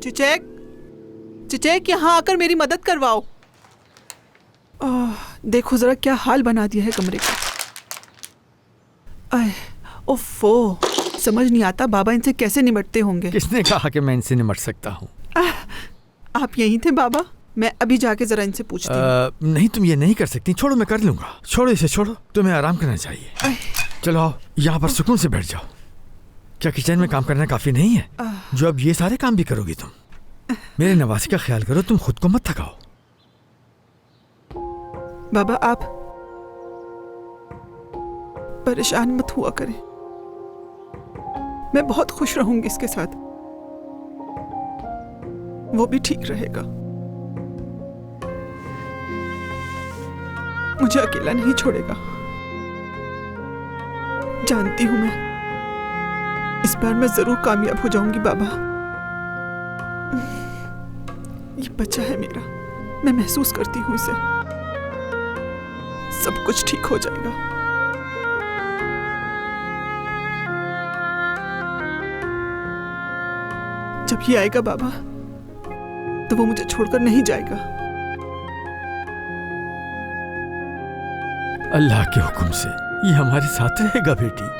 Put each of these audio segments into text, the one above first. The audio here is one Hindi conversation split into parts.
चिचेक, चिचेक यहाँ आकर मेरी मदद करवाओ। देखो जरा क्या हाल बना दिया है कमरे का। ओफो, समझ नहीं आता बाबा इनसे कैसे निपटते होंगे। किसने कहा कि मैं इनसे निपट सकता हूँ? आप यहीं थे बाबा? मैं अभी जाके जरा इनसे पूछती हूँ। नहीं, तुम ये नहीं कर सकती। छोड़ो, मैं कर लूंगा। छोड़ो इसे, छोड़ो। तुम्हें आराम करना चाहिए। चलो आओ, यहाँ पर सुकून से बैठ जाओ। क्या किचन में काम करना काफी नहीं है जो अब ये सारे काम भी करोगी तुम? मेरे नवासी का ख्याल करो, तुम खुद को मत थकाओ। बाबा आप परेशान मत हुआ करें, मैं बहुत खुश रहूंगी इसके साथ, वो भी ठीक रहेगा। मुझे अकेला नहीं छोड़ेगा, जानती हूं मैं इस बार मैं जरूर कामयाब हो जाऊंगी। बाबा ये बच्चा है मेरा, मैं महसूस करती हूं इसे, सब कुछ ठीक हो जाएगा। जब ये आएगा बाबा तो वो मुझे छोड़कर नहीं जाएगा। अल्लाह के हुक्म से ये हमारे साथ रहेगा बेटी।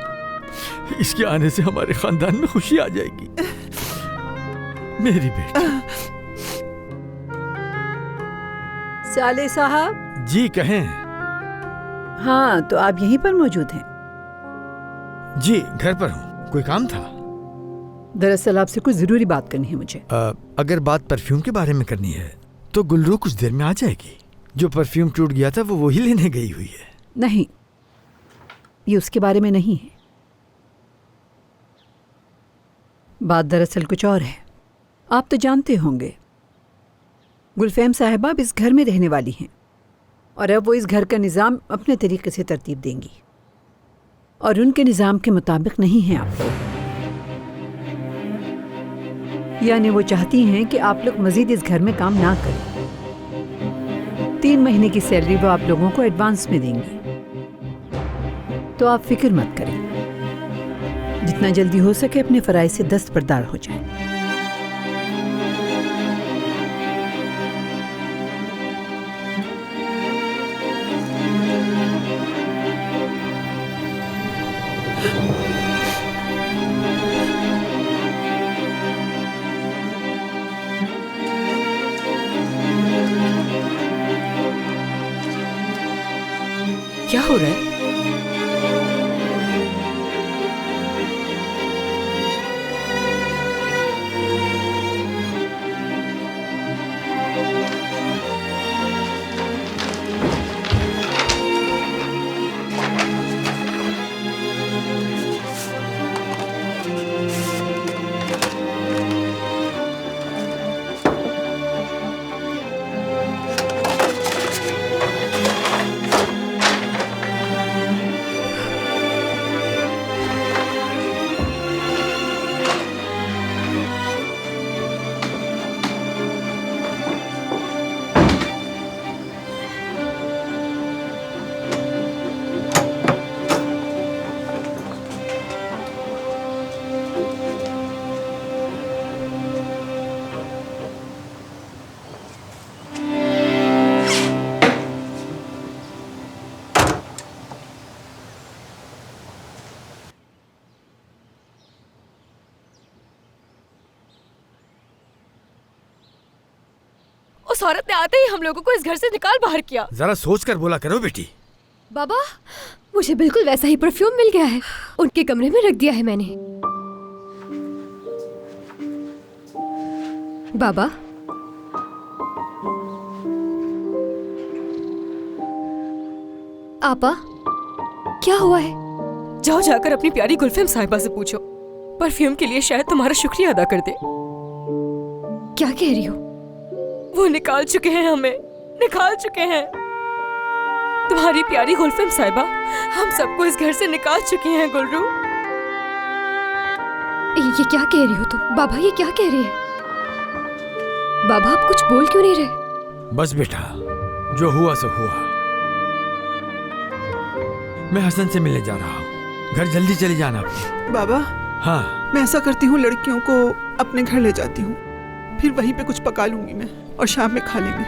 इसके आने से हमारे खानदान में खुशी आ जाएगी। मेरी बेटी। साले साहब। जी कहें। हाँ, तो आप यहीं पर मौजूद हैं? जी घर पर हूँ। कोई काम था? दरअसल आपसे कुछ जरूरी बात करनी है मुझे। अगर बात परफ्यूम के बारे में करनी है तो गुलरू कुछ देर में आ जाएगी। जो परफ्यूम टूट गया था वो वही लेने गई हुई है। नहीं, ये उसके बारे में नहीं है। बात दरअसल कुछ और है। आप तो जानते होंगे गुलफैम साहिबा अब इस घर में रहने वाली हैं और अब वो इस घर का निज़ाम अपने तरीके से तरतीब देंगी और उनके निज़ाम के मुताबिक नहीं है आप लोग। यानी वो चाहती हैं कि आप लोग मजीद इस घर में काम ना करें। 3 महीने की सैलरी वो आप लोगों को एडवांस में देंगी। तो आप फिक्र मत करें, जितना जल्दी हो सके अपने फराइज से दस्तबरदार हो जाएं। क्या हो रहा है? उस औरत ने आते ही हम लोगों को इस घर से निकाल बाहर किया। जरा सोच कर बोला करो बेटी। बाबा, मुझे बिल्कुल वैसा ही परफ्यूम मिल गया है, उनके कमरे में रख दिया है मैंने। बाबा, आपा, क्या हुआ है? जाओ जाकर अपनी प्यारी गुलफैम साहिबा से पूछो, परफ्यूम के लिए शायद तुम्हारा शुक्रिया अदा कर दे। क्या कह रही हो? वो निकाल चुके हैं, हमें निकाल चुके हैं। तुम्हारी प्यारी गुलफैम साहिबा हम सबको इस घर से निकाल चुकी हैं। गुलरू, ये क्या कह रही हो तुम? बाबा, ये क्या कह रही है? बाबा, आप कुछ बोल क्यों नहीं रहे? बस बेटा, जो हुआ सो हुआ। मैं हसन से मिलने जा रहा हूँ, घर जल्दी चली जाना। बाबा, हाँ, मैं ऐसा करती हूँ, लड़कियों को अपने घर ले जाती हूँ, फिर वहीं पे कुछ पका लूंगी मैं और शाम में खा लेंगे।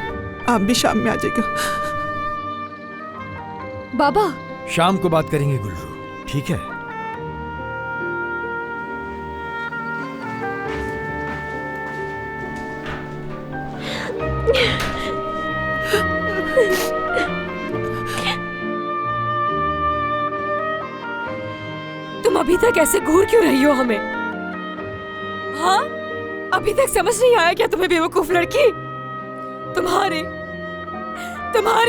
आप भी शाम में आ जाइएगा। बाबा, शाम को बात करेंगे गुल्रू, ठीक है? तुम अभी तक ऐसे घूर क्यों रही हो हमें? हाँ, अभी तक समझ नहीं आया क्या तुम्हें, बेवकूफ लड़की? तुम्हारी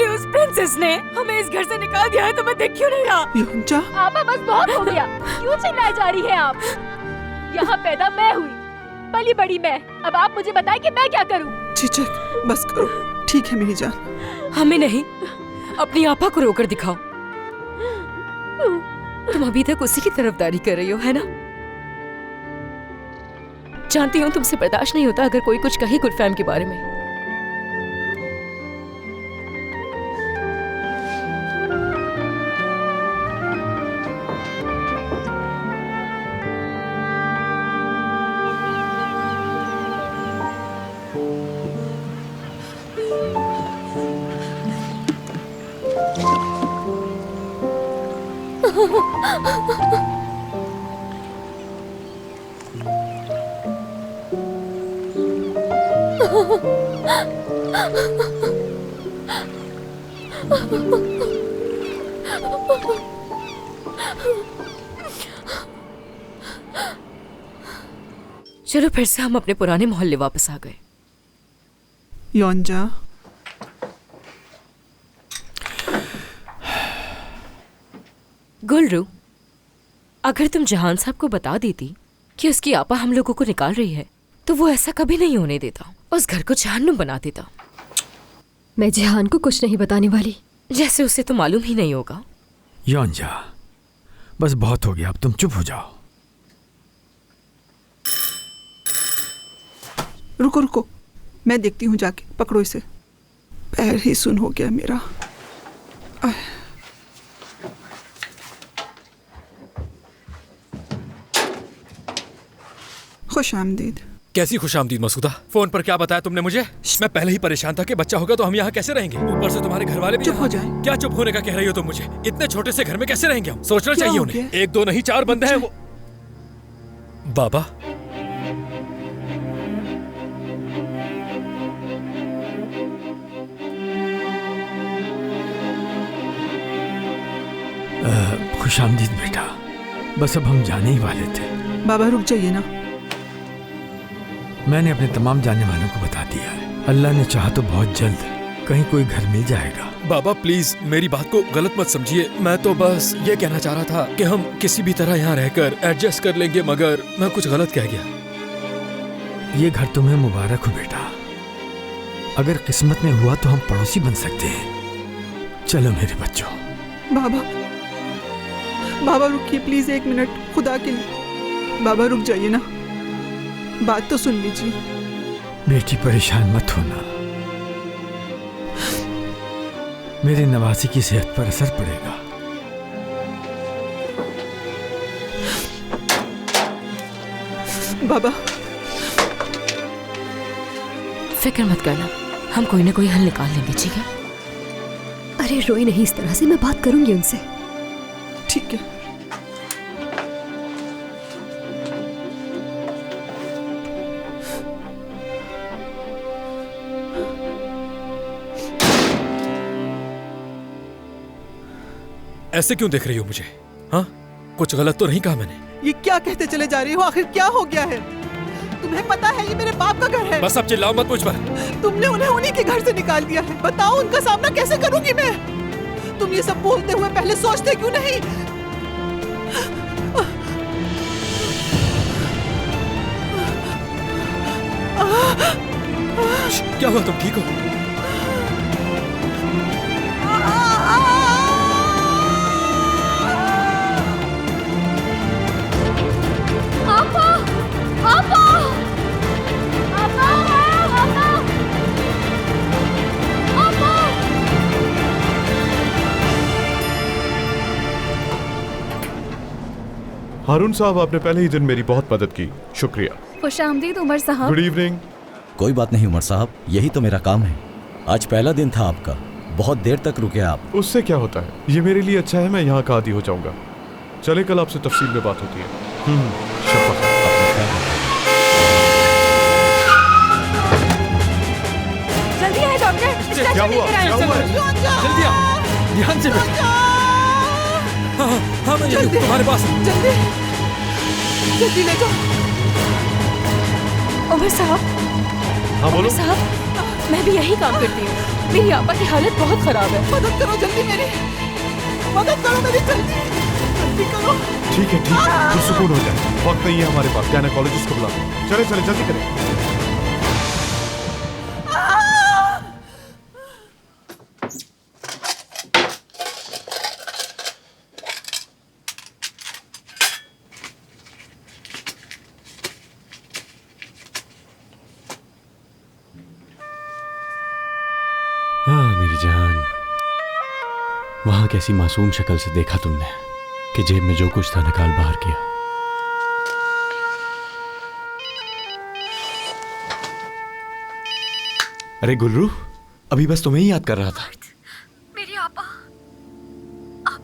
उस प्रिंसेस ने हमें इस घर से निकाल दिया है, तुम्हें देख क्यों नहीं रहा? योंचा, आपा बस बहुत हो गया। क्यों चिल्लाए जा रही है आप? यहाँ पैदा मैं हुई, पली बड़ी मैं। अब आप मुझे बताएं कि मैं क्या करूँ? चिचक बस करो, ठीक है मेरी जान। हमें नहीं, अपनी आपा को रोकर दिखाओ। तुम अभी तक उसी की तरफदारी कर रही हो, है ना? जानती हूँ तुमसे बर्दाश्त नहीं होता अगर कोई कुछ कहे गुलफैम के बारे में। चलो फिर से हम अपने पुराने मोहल्ले वापस आ गए। योंजा, गुलरू, अगर तुम जहान साहब को बता देती कि उसकी आपा हम लोगों को निकाल रही है तो वो ऐसा कभी नहीं होने देता, उस घर को जहन्नुम बना देता। मैं जिहान को कुछ नहीं बताने वाली। जैसे उसे तो मालूम ही नहीं होगा। योंजा, बस बहुत हो गया, अब तुम चुप हो जाओ। रुको रुको, मैं देखती हूँ जाके, पकड़ो इसे। पैर ही सुन हो गया मेरा। खुश आमदीद। कैसी खुशामदीद मसूदा? फोन पर क्या बताया तुमने मुझे? मैं पहले ही परेशान था कि बच्चा होगा तो हम यहाँ कैसे रहेंगे। ऊपर से तुम्हारे घर वाले भी चुप हो यहाँ। जाए। क्या चुप होने का कह रही हो तुम मुझे? इतने छोटे से घर में कैसे रहेंगे हम? सोचना क्या चाहिए हो उन्हें। गया? एक दो नहीं 4 बंदे हैं वो। बाबा, खुशामदीद बेटा, बस अब हम जाने ही वाले थे। बाबा रुक जाइए ना। मैंने अपने तमाम जानने वालों को बता दिया है। अल्लाह ने चाहा तो बहुत जल्द कहीं कोई घर मिल जाएगा। बाबा प्लीज मेरी बात को गलत मत समझिए। मैं तो बस ये कहना चाह रहा था कि हम किसी भी तरह यहाँ रहकर एडजस्ट कर लेंगे, मगर मैं कुछ गलत कह गया। ये घर तुम्हें मुबारक हो बेटा। अगर किस्मत में हुआ तो हम पड़ोसी बन सकते हैं। चलो मेरे बच्चों। बाबा, बाबा रुकिए प्लीज 1 मिनट, खुदा के लिए। बाबा रुक जाइए ना, बात तो सुन लीजिए। बेटी परेशान मत होना, मेरे नवासी की सेहत पर असर पड़ेगा। बाबा, फिक्र मत करना, हम कोई ना कोई हल निकाल लेंगे, ठीक है? अरे रोई नहीं इस तरह से, मैं बात करूंगी उनसे। ठीक है। ऐसे क्यों देख रही हो मुझे? हाँ, कुछ गलत तो नहीं कहा मैंने? ये क्या कहते चले जा रही हो? आखिर क्या हो गया है? तुम्हें पता है ये मेरे बाप का घर है। बस अब चिल्लाओ मत मुझ पर। तुमने उन्हें उन्हीं के घर से निकाल दिया है। बताओ उनका सामना कैसे करूंगी मैं? तुम ये सब बोलते हुए पहले सोचते क्यों नहीं? क्या हुआ, तुम ठीक हो? आपा! आपा! आपा! आपा! आपा! हारून साहब, आपने पहले ही दिन मेरी बहुत मदद की, शुक्रिया। खुशामदीद उमर साहब। Good evening. कोई बात नहीं उमर साहब, यही तो मेरा काम है। आज पहला दिन था आपका, बहुत देर तक रुके आप। उससे क्या होता है, ये मेरे लिए अच्छा है, मैं यहाँ का आदी हो जाऊंगा। चले, कल आपसे तफसील में बात होती है। शफा, जल्दी आए डॉक्टर। क्या हुआ? जल्दी आ, ध्यान से बैठ। हाँ मैं यही हूँ, तुम्हारे पास। जल्दी जल्दी ले जाओ। उमर साहब, हाँ बोलो। उमर साहब, मैं भी यही काम करती हूँ। मेरी आपा की हालत बहुत खराब है। मदद करो जल्दी, मेरी मदद करो मेरी, जल्दी जल्दी करो। ठीक है, ठीक है, तो सुकून हो जाए। वक्त नहीं है हमारे पास, गायनेकोलॉजिस्ट को बुला। चले चले, जल्दी करें। हाँ मेरी जान, वहां कैसी मासूम शक्ल से देखा तुमने कि जेब में जो कुछ था निकाल बाहर किया। अरे गुल्रू, अभी बस तुम्हें ही याद कर रहा था। मेरी आपा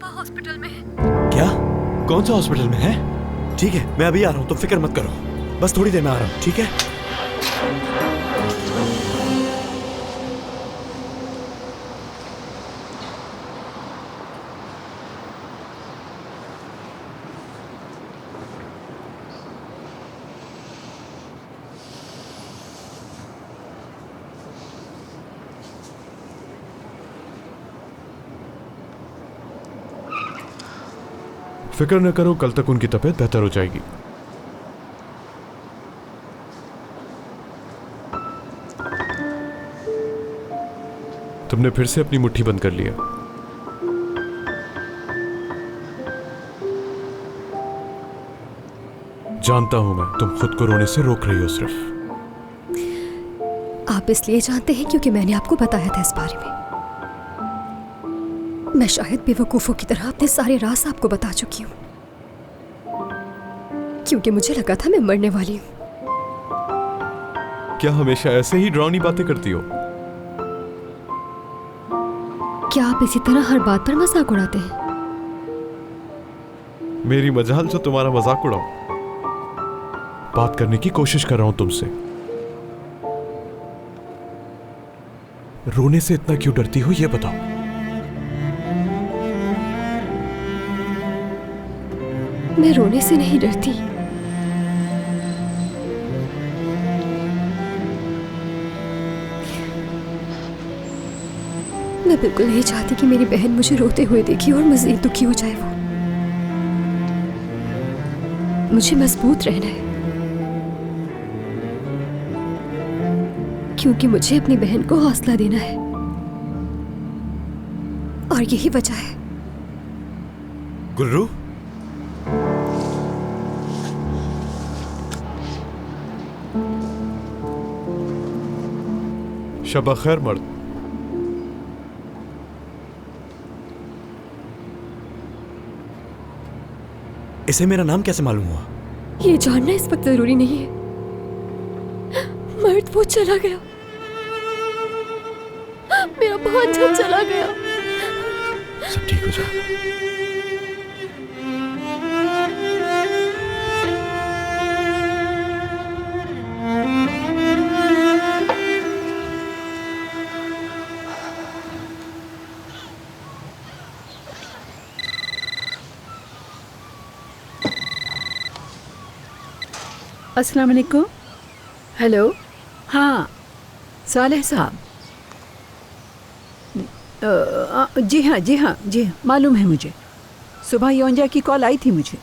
हॉस्पिटल में है। क्या? कौन सा हॉस्पिटल में है? ठीक है, मैं अभी आ रहा हूं, तुम फिक्र मत करो, बस थोड़ी देर में आ रहा हूं, ठीक है? फिक्र न करो, कल तक उनकी तबीयत बेहतर हो जाएगी। तुमने फिर से अपनी मुट्ठी बंद कर लिया। जानता हूं मैं, तुम खुद को रोने से रोक रही हो सिर्फ। आप इसलिए जानते हैं क्योंकि मैंने आपको बताया था इस बारे में। मैं शायद बेवकूफों की तरह अपने सारे राज आपको बता चुकी हूँ, क्योंकि मुझे लगा था मैं मरने वाली हूँ। क्या हमेशा ऐसे ही डरावनी बातें करती हो? क्या आप इसी तरह हर बात पर मजाक उड़ाते हैं? मेरी मजाल जो तुम्हारा मजाक उड़ाओ। बात करने की कोशिश कर रहा हूं तुमसे। रोने से इतना क्यों डरती हो, ये बताओ। मैं रोने से नहीं डरती। मैं बिल्कुल नहीं चाहती कि मेरी बहन मुझे रोते हुए देखी और मजीद दुखी हो जाए। वो मुझे मजबूत रहना है, क्योंकि मुझे अपनी बहन को हौसला देना है, और यही वजह है। गुल्रू, शबा खैर मर्द। इसे मेरा नाम कैसे मालूम हुआ? ये जानना इस वक्त जरूरी नहीं है। मर्द वो चला गया, मेरा भांजा चला गया। सब ठीक हो जाएगा। अस्सलाम वालेकुम। हेलो, हाँ सालेह साहब। जी हाँ जी हाँ जी हाँ, मालूम है मुझे। सुबह योंजा की कॉल आई थी मुझे।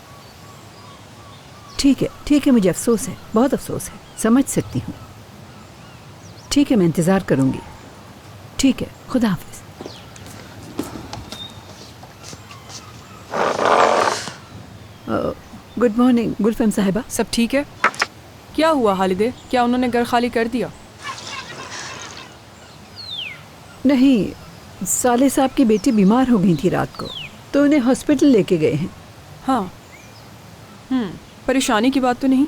ठीक है, मुझे अफसोस है, बहुत अफसोस है, समझ सकती हूँ। ठीक है, मैं इंतज़ार करूँगी। ठीक है, खुदा हाफिज़। गुड मॉर्निंग गुलफम साहिबा। सब ठीक है? क्या हुआ हालिदे, क्या उन्होंने घर खाली कर दिया? नहीं, साले साहब की बेटी बीमार हो गई थी रात को, तो उन्हें हॉस्पिटल लेके गए हैं। हाँ, परेशानी की बात तो नहीं?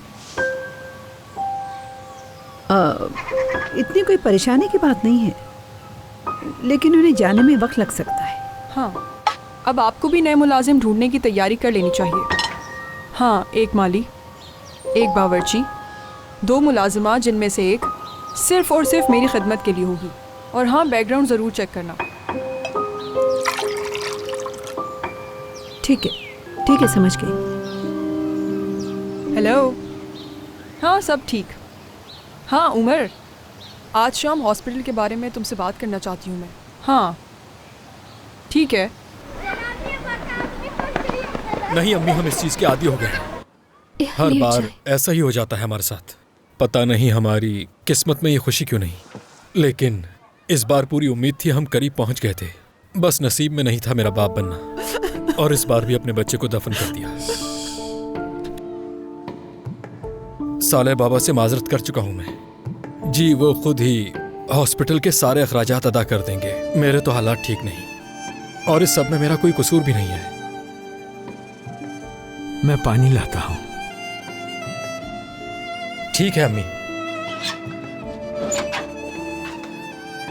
इतनी कोई परेशानी की बात नहीं है, लेकिन उन्हें जाने में वक्त लग सकता है। हाँ, अब आपको भी नए मुलाजिम ढूंढने की तैयारी कर लेनी चाहिए। हाँ, एक माली, एक बावर्ची, 2 मुलाजिमा जिनमें से एक सिर्फ और सिर्फ मेरी खिदमत के लिए होगी। और हाँ, बैकग्राउंड ज़रूर चेक करना। ठीक है, समझ गई। हेलो। हाँ, सब ठीक। हाँ उमर, आज शाम हॉस्पिटल के बारे में तुमसे बात करना चाहती हूँ मैं। हाँ ठीक है। नहीं अम्मी, हम इस चीज़ के आदी हो गए हैं। हर बार ऐसा ही हो जाता है हमारे साथ। पता नहीं हमारी किस्मत में ये खुशी क्यों नहीं, लेकिन इस बार पूरी उम्मीद थी, हम करीब पहुंच गए थे। बस नसीब में नहीं था मेरा बाप बनना, और इस बार भी अपने बच्चे को दफन कर दिया। साले बाबा से माजरत कर चुका हूं मैं जी, वो खुद ही हॉस्पिटल के सारे अखराजात अदा कर देंगे। मेरे तो हालात ठीक नहीं, और इस सब में मेरा कोई कसूर भी नहीं है। मैं पानी लाता हूं। ठीक है अम्मी,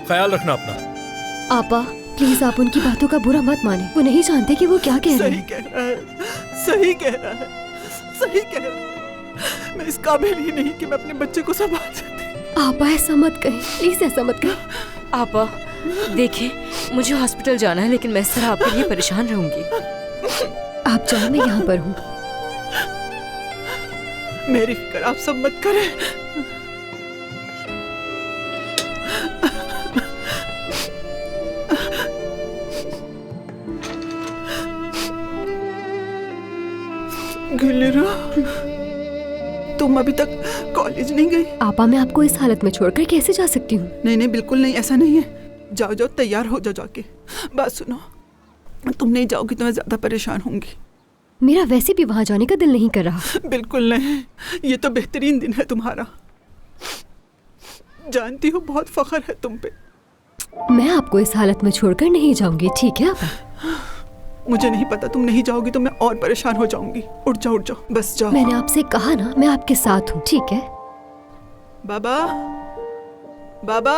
ख्याल रखना अपना। आपा प्लीज आप उनकी बातों का बुरा मत माने, वो नहीं जानते कि वो क्या कह रहे हैं। सही कह रहा है, सही कह रहा है, सही कह रहा है। मैं इस काबिल ही नहीं कि मैं अपने बच्चे को संभाल सकती। आपा ऐसा मत कहें, प्लीज ऐसा मत कहें। आपा देखिए, मुझे हॉस्पिटल जाना है, लेकिन मैं इस तरह आपके लिए परेशान रहूंगी। आप जाओ, मैं यहाँ पर हूँ। मेरी फिक्र आप सब मत करें। गुलेरा, तुम अभी तक कॉलेज नहीं गई? आपा मैं आपको इस हालत में छोड़कर कैसे जा सकती हूँ? नहीं नहीं, बिल्कुल नहीं, ऐसा नहीं है। जाओ जाओ, तैयार हो जाओ जाके। बात सुनो, तुम नहीं जाओगी तो मैं ज्यादा परेशान होंगी। मेरा वैसे भी वहाँ जाने का दिल नहीं कर रहा। बिल्कुल नहीं, ये तो बेहतरीन दिन है तुम्हारा। जानती हो, बहुत फख्र है तुम पे। मैं आपको इस हालत में छोड़कर नहीं जाऊंगी, ठीक है आपा? मुझे नहीं पता, तुम नहीं जाओगी तो मैं और परेशान हो जाऊंगी। उठ जाओ, उठ जाओ, बस जाओ। मैंने आपसे कहा ना, मैं आपके साथ हूँ, ठीक है? बाबा, बाबा,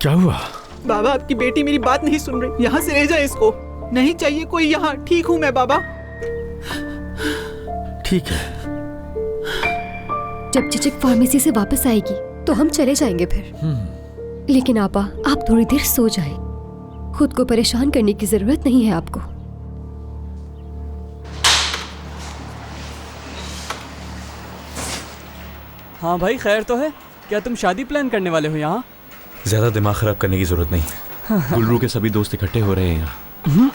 क्या हुआ? बाबा, आपकी बेटी मेरी बात नहीं सुन रही। यहाँ से ले जाए इसको। नहीं चाहिए कोई यहाँ। ठीक हूँ मैं बाबा। ठीक है। जब चिचिक फार्मेसी से वापस आएगी तो हम चले जाएंगे फिर। लेकिन आपा, आप थोड़ी देर सो जाएं। खुद को परेशान करने की जरूरत नहीं है आपको। हाँ भाई, खैर तो है? क्या तुम शादी प्लान करने वाले हो यहाँ? ज्यादा दिमाग खराब करने की जरूरत नहीं है। गुलरू के सभी दोस्त इकट्ठे हो रहे हैं यहाँ।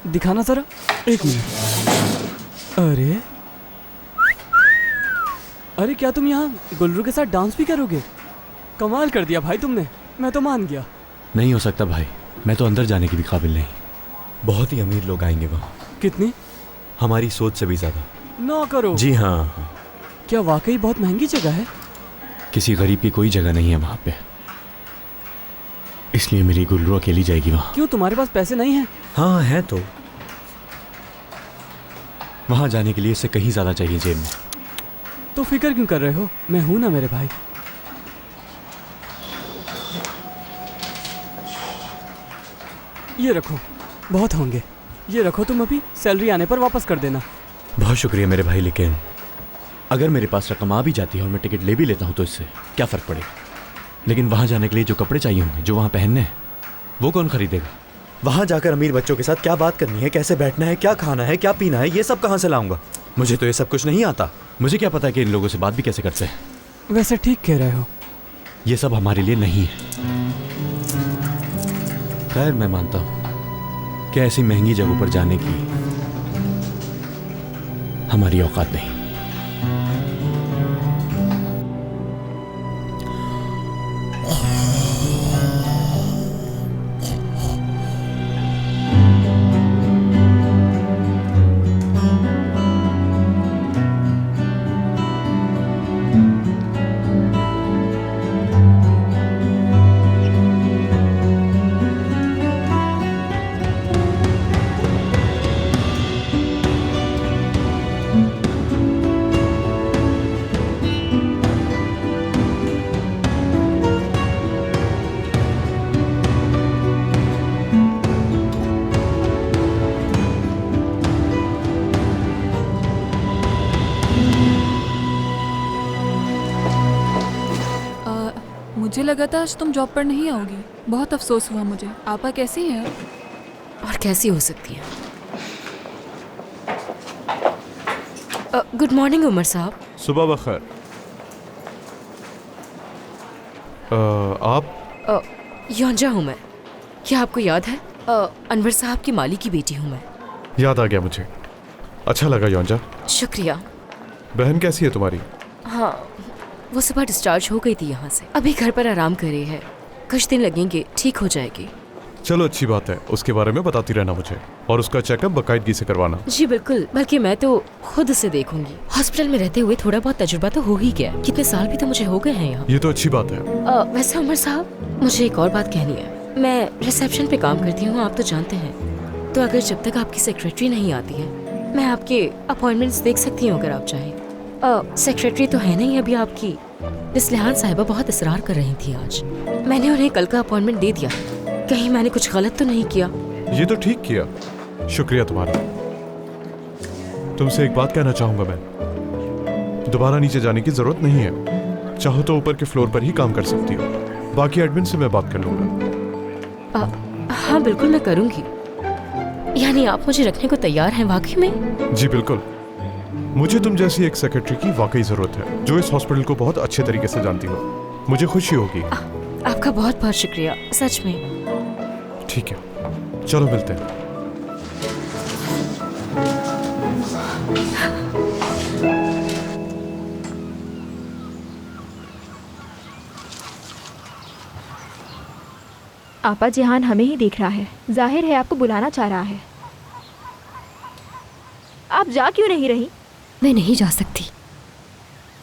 दिखाना जरा, एक मिनट। अरे क्या तुम यहाँ गुलरू के साथ डांस भी करोगे? कमाल कर दिया भाई तुमने, मैं तो मान गया। नहीं हो सकता भाई, मैं तो अंदर जाने की भी काबिल नहीं। बहुत ही अमीर लोग आएंगे वहाँ। कितनी? हमारी सोच से भी ज्यादा। ना करो। जी हाँ। क्या वाकई बहुत महंगी जगह है? किसी गरीब की कोई जगह नहीं है वहाँ पे, इसलिए मेरी गुलरू अकेली जाएगी वहाँ। क्यों, तुम्हारे पास पैसे नहीं हैं? हाँ है तो। वहाँ जाने के लिए इससे कहीं ज्यादा चाहिए जेब में। तो फिक्र क्यों कर रहे हो, मैं हूं ना मेरे भाई। ये रखो, बहुत होंगे। ये रखो, तुम अभी सैलरी आने पर वापस कर देना। बहुत शुक्रिया मेरे भाई, लेकिन अगर मेरे पास रकम आ भी जाती है और मैं टिकट ले भी लेता हूँ तो इससे क्या फ़र्क पड़ेगा? लेकिन वहाँ जाने के लिए जो कपड़े चाहिए होंगे, जो वहाँ पहनने हैं, वो कौन खरीदेगा? वहाँ जाकर अमीर बच्चों के साथ क्या बात करनी है, कैसे बैठना है, क्या खाना है, क्या पीना है, ये सब कहाँ से लाऊंगा? मुझे तो ये सब कुछ नहीं आता। मुझे क्या पता कि इन लोगों से बात भी कैसे करते हैं। वैसे ठीक कह रहे हो, ये सब हमारे लिए नहीं है। खैर, मैं मानता हूँ कि ऐसी महंगी जगहों पर जाने की हमारी औकात नहीं। मुझे लगा था आज तुम जॉब पर नहीं आओगी। बहुत अफसोस हुआ मुझे। आपा कैसी हैं? और कैसी हो सकती है। गुड मॉर्निंग उमर साहब। सुबह बखैर। आप? योंजा हूँ मैं। क्या आपको याद है? अनवर साहब की माली की बेटी हूँ मैं। याद आ गया मुझे। अच्छा लगा योंजा। शुक्रिया। बहन कैसी है तुम्हारी? हाँ, वो सुबह डिस्चार्ज हो गई थी यहाँ से। अभी घर पर आराम कर रही है। कुछ दिन लगेंगे, ठीक हो जाएगी। चलो अच्छी बात है, उसके बारे में बताती रहना मुझे, और उसका चेकअप बाकायदगी से करवाना। जी बिल्कुल, बल्कि मैं तो खुद से देखूंगी। हॉस्पिटल में रहते हुए थोड़ा बहुत तजुर्बा तो हो ही गया। कितने साल भी तो मुझे हो गए हैं यहाँ। ये तो अच्छी बात है। वैसे उमर साहब, मुझे एक और बात कहनी है। मैं रिसेप्शन पे काम करती हूँ, आप तो जानते हैं। तो अगर जब तक आपकी सेक्रेटरी नहीं आती है, मैं आपके अपॉइंटमेंट्स देख सकती हूँ अगर आप चाहें। सेक्रेटरी तो है नहीं अभी आपकी। निस्लिहान साहिबा बहुत इसरार कर रही थी आज। मैंने उन्हें कल का अपॉइंटमेंट दे दिया। कहीं मैंने कुछ गलत तो नहीं किया? ये तो ठीक किया, शुक्रिया तुम्हारा। तुमसे एक बात कहना चाहूंगा मैं, दोबारा नीचे जाने की जरूरत नहीं है। चाहो तो ऊपर के फ्लोर पर ही काम कर सकती हो। बाकी एडमिन से मैं बात कर लूंगा। हाँ बिल्कुल, मैं करूंगी। यानी आप मुझे रखने को तैयार हैं वाकई में? जी बिल्कुल। मुझे तुम जैसी एक सेक्रेटरी की वाकई जरूरत है, जो इस हॉस्पिटल को बहुत अच्छे तरीके से जानती हो। मुझे खुशी होगी। आपका बहुत बहुत शुक्रिया, सच में। ठीक है, चलो मिलते हैं। आपा जिहान हमें ही देख रहा है। जाहिर है आपको बुलाना चाह रहा है। आप जा क्यों नहीं रही? मैं नहीं जा सकती।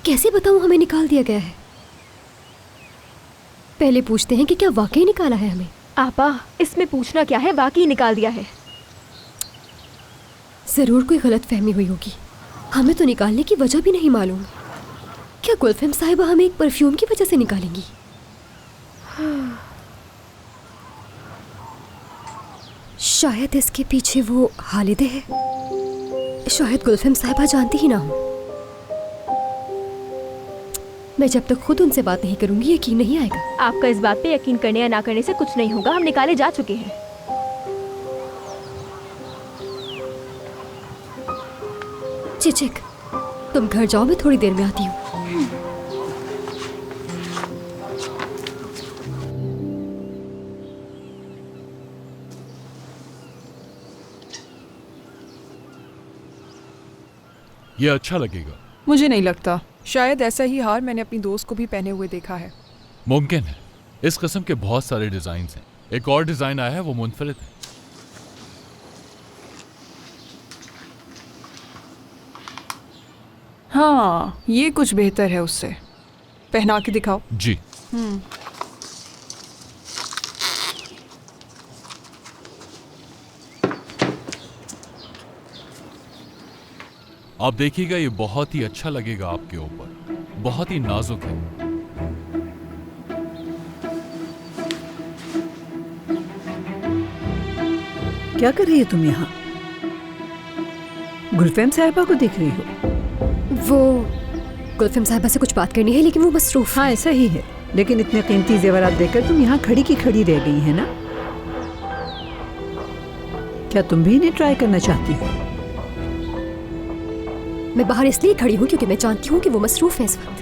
कैसे बताऊं हमें निकाल दिया गया है? पहले पूछते हैं कि क्या वाकई निकाला है हमें। आपा, इसमें पूछना क्या है, वाकई निकाल दिया है। जरूर कोई गलत फहमी हुई होगी। हमें तो निकालने की वजह भी नहीं मालूम। क्या गुलफेम साहिबा हमें एक परफ्यूम की वजह से निकालेंगी? शायद इसके पीछे वो हालिदे है। शायद गुलफेम साहिबा जानती ही ना हो। मैं जब तक खुद उनसे बात नहीं करूंगी यकीन नहीं आएगा। आपका इस बात पे यकीन करने या ना करने से कुछ नहीं होगा। हम निकाले जा चुके हैं। चिचिक, तुम घर जाओ, मैं थोड़ी देर में आती हूँ। ये अच्छा लगेगा। मुझे नहीं लगता। शायद ऐसा ही हार मैंने अपनी दोस्त को भी पहने हुए देखा है। मुमकिन है। इस किस्म के बहुत सारे डिजाइन हैं। एक और डिजाइन आया है, वो मुनफरिद है। हाँ, ये कुछ बेहतर है उससे। पहना के दिखाओ। जी। आप देखिएगा, ये बहुत ही अच्छा लगेगा आपके ऊपर। बहुत ही नाजुक है। क्या कर रही है तुम यहाँ? गुलफेम साहिबा को देख रही हो? वो गुलफेम साहिबा से कुछ बात करनी है, लेकिन वो मसरूफ। हाँ ऐसा ही है, लेकिन इतने कीमती जेवरात देकर तुम यहाँ खड़ी की खड़ी रह गई है ना? क्या तुम भी इन्हें ट्राई करना चाहती हो? मैं बाहर इसलिए खड़ी हूँ क्योंकि मैं जानती हूँ कि वो मसरूफ है इस वक्त।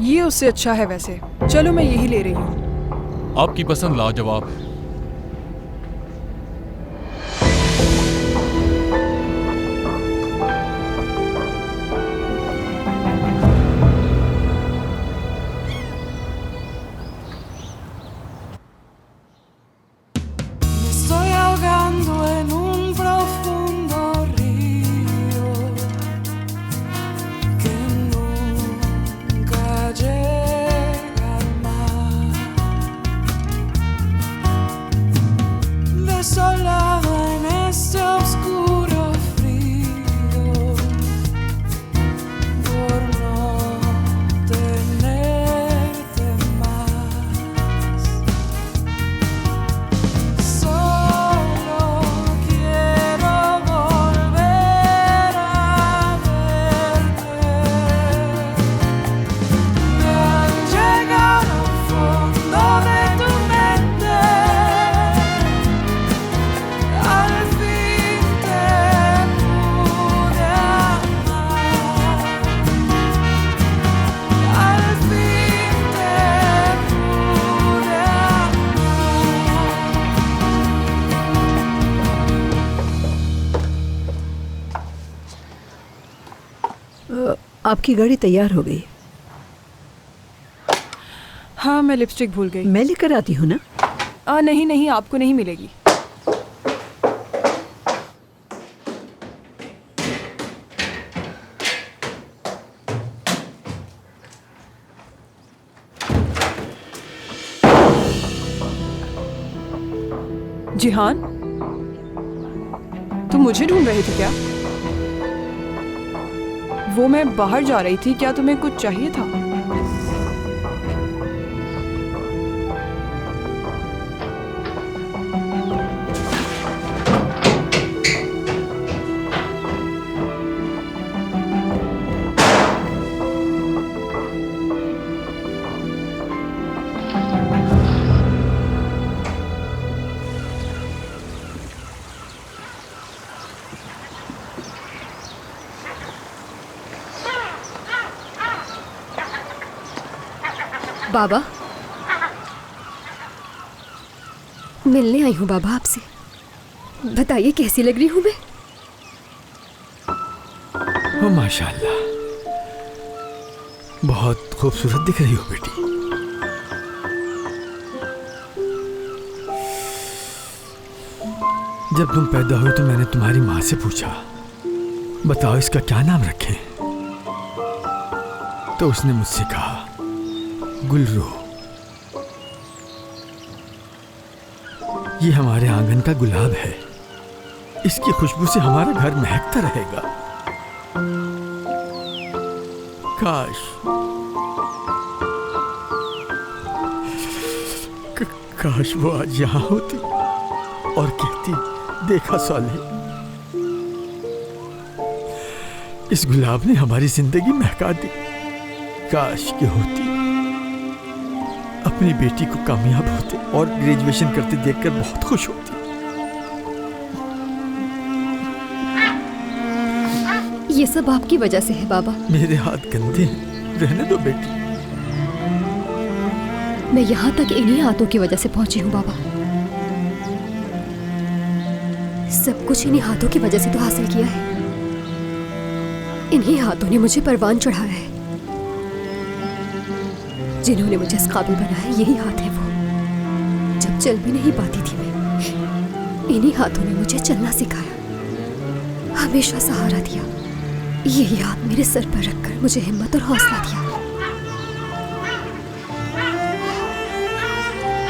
ये उससे अच्छा है वैसे। चलो मैं यही ले रही हूँ। आपकी पसंद लाजवाब है। आपकी गाड़ी तैयार हो गई। हाँ, मैं लिपस्टिक भूल गई। मैं लेकर आती हूँ ना। नहीं नहीं, आपको नहीं मिलेगी। जिहान, तुम मुझे ढूंढ रहे थे क्या? वो मैं बाहर जा रही थी, क्या तुम्हें कुछ चाहिए था? बाबा, मिलने आई हूँ बाबा आपसे। बताइए कैसी लग रही हूँ मैं? ओ माशाल्लाह, बहुत खूबसूरत दिख रही हो बेटी। जब तुम पैदा हुई तो मैंने तुम्हारी माँ से पूछा, बताओ इसका क्या नाम रखें? तो उसने मुझसे कहा गुलरू। ये हमारे आंगन का गुलाब है, इसकी खुशबू से हमारा घर महकता रहेगा। काश वो आज यहाँ होती और कहती, देखा साले, इस गुलाब ने हमारी जिंदगी महका दी। काश की होती, अपनी बेटी को कामयाब होते और ग्रेजुएशन करते देखकर बहुत खुश होती। ये सब आपकी वजह से है बाबा। मेरे हाथ गंदे हैं, रहने दो बेटी। मैं यहाँ तक इन्हीं हाथों की वजह से पहुंची हूँ बाबा। सब कुछ इन्हीं हाथों की वजह से तो हासिल किया है। इन्हीं हाथों ने मुझे परवान चढ़ाया है। जिन्होंने मुझे इस काबिल बनाया, यही हाथ है वो। जब चल भी नहीं पाती थी मैं, इन्हीं हाथों ने मुझे चलना सिखाया, हमेशा सहारा दिया। यही हाथ मेरे सर पर रखकर मुझे हिम्मत और हौसला दिया।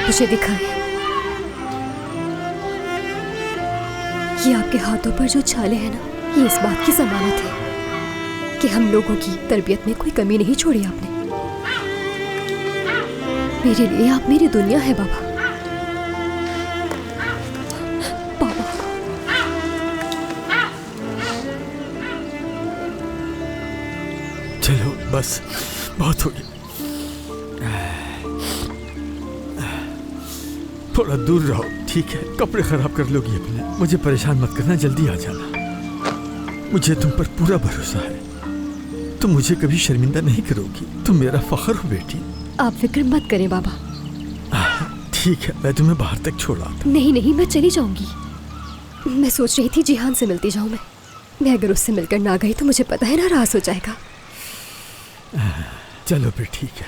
मुझे दिखाएं, ये आपके हाथों पर जो छाले हैं ना, ये इस बात की जमानत है कि हम लोगों की तरबियत में कोई कमी नहीं छोड़ी आपने। मेरे लिए आप मेरी दुनिया है बाबा। बाबा, चलो बस, बहुत हो गया। थोड़ा दूर रहो, ठीक है? कपड़े खराब कर लोगी अपने। मुझे परेशान मत करना, जल्दी आ जाना। मुझे तुम पर पूरा भरोसा है। तुम मुझे कभी शर्मिंदा नहीं करोगी। तुम मेरा फख्र हो बेटी। आप फिक्र मत करें बाबा। ठीक है, मैं तुम्हें बाहर तक छोड़ा। नहीं नहीं, मैं चली जाऊंगी। मैं सोच रही थी जिहान से मिलती जाऊं। मैं अगर उससे मिलकर ना गई तो मुझे पता है नाराज हो जाएगा। चलो फिर ठीक है।